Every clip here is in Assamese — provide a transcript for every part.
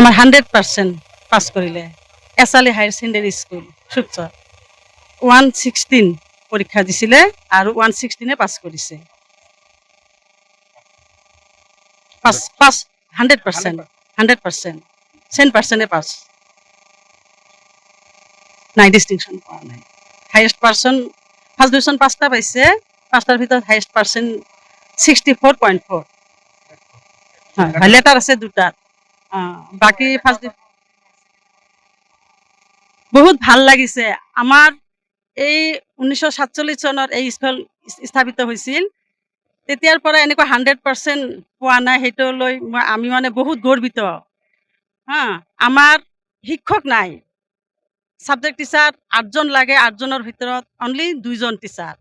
আমার 100% পাস করিলে এসালি হায়ার সেকেন্ডারি স্কুল শিবচর 116 পরীক্ষা দিছিলে আর 116 পাস করেছে পাস পাস 100% 100% 10% পাস নাই ডিস্টিংশন পাওয়া নাই হাইয়েস্ট পার্সন ফার্স্ট ডিভিশন পাঁচটা পাইছে পাঁচটার ভিতৰত হাইয়েস্ট পাৰ্সন 64.4 হ্যাঁ লেটাৰ আছে দুটা বাকি ফাৰ্স্ট বহুত ভাল লাগিছে আমাৰ এই 1947 চনৰ এই স্কুল স্থাপিত হৈছিল তেতিয়াৰ পৰা এনেকুৱা 100% পোৱা নাই সেইটো লৈ আমি মানে বহুত গৰ্বিত হা আমাৰ শিক্ষক নাই সাবজেক্ট টিচাৰ 8জন লাগে 8জনৰ ভিতৰত অনলি 2জন টিচাৰ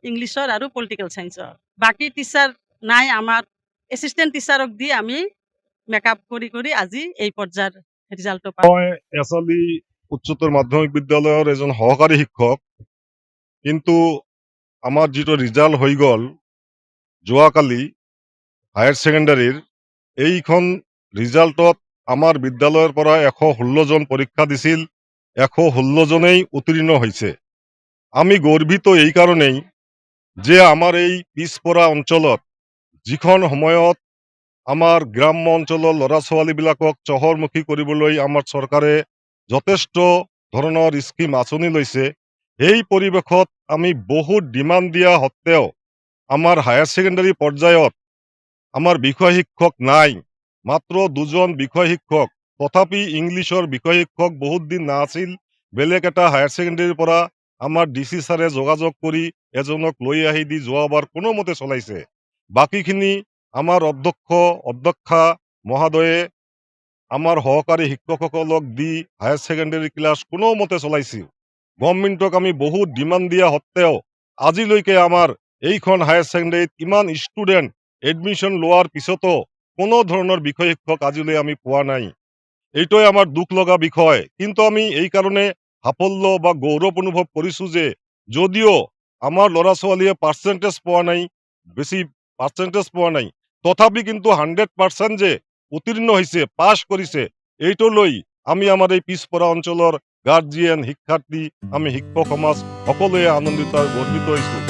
ইংলিছৰ আৰু পলিটিক্যাল সায়েন্সৰ বাকি টিচাৰ নাই আমাৰ এসিস্ট্যান্ট টিচাৰক দি আমি মেকআপ কৰি কৰি আজি এই পৰ্যায়ৰ ৰিজাল্টটো পাওঁ মই এছালি উচ্চতৰ মাধ্যমিক বিদ্যালয়ৰ এজন সহকাৰী শিক্ষক কিন্তু আমাৰ যিটো ৰিজাল্ট হৈ গ'ল যোৱাকালি হায়াৰ ছেকেণ্ডাৰীৰ এইখন ৰিজাল্টত আমাৰ বিদ্যালয়ৰ পৰা 116 জন পৰীক্ষা দিছিল 116 জনেই উত্তীৰ্ণ হৈছে আমি গৰ্বিত এই কাৰণেই যে আমাৰ এই পিছপৰা অঞ্চলত যিখন সময়ত আমাৰ গ্ৰাম্য অঞ্চলৰ ল'ৰা ছোৱালীবিলাকক চহৰমুখী কৰিবলৈ আমাৰ চৰকাৰে যথেষ্ট ধৰণৰ স্কিম আঁচনি লৈছে এই পৰিৱেশত আমি বহুত ডিমাণ্ড দিয়া সত্ত্বেও আমাৰ হায়াৰ ছেকেণ্ডাৰী পৰ্যায়ত আমাৰ বিষয় শিক্ষক নাই মাত্ৰ 2জন বিষয় শিক্ষক তথাপি ইংলিছৰ বিষয় শিক্ষক বহুত দিন নাছিল বেলেগ এটা হায়াৰ ছেকেণ্ডাৰীৰ পৰা আমাৰ ডিসি ছাৰে যোগাযোগ কৰি এজনক লৈ আহি দি যোৱাবাৰ কোনোমতে চলাইছে বাকীখিনি আমাৰ অধ্যক্ষা মহোদয়ে আমাৰ সহকাৰী শিক্ষকসকলক দি হায়াৰ ছেকেণ্ডাৰী ক্লাছ কোনোমতে চলাইছিল গভৰ্ণমেণ্টক আমি বহুত ডিমাণ্ড দিয়া সত্ত্বেও আজিলৈকে আমাৰ এইখন হায়াৰ ছেকেণ্ডাৰীত ইমান ষ্টুডেণ্ট এডমিশ্যন লোৱাৰ পিছতো কোনো ধৰণৰ বিষয় শিক্ষক আজিলৈ আমি পোৱা নাই এইটোৱে আমাৰ দুখ লগা বিষয় কিন্তু আমি এই কাৰণে সাফল্য বা গৌৰৱ অনুভৱ কৰিছোঁ যে যদিও আমাৰ ল'ৰা ছোৱালীয়ে পাৰ্চেণ্টেজ পোৱা নাই বেছি পাৰ্চেণ্টেজ পোৱা নাই তথাপি কিন্তু 100% যে উত্তীৰ্ণ হৈছে পাছ কৰিছে এইটো লৈ আমি আমাৰ এই পিছপৰা অঞ্চলৰ গাৰ্জিয়ান শিক্ষাৰ্থী আমি শিক্ষক সমাজ সকলোৱে আনন্দিত আৰু গৰ্বিত হৈছোঁ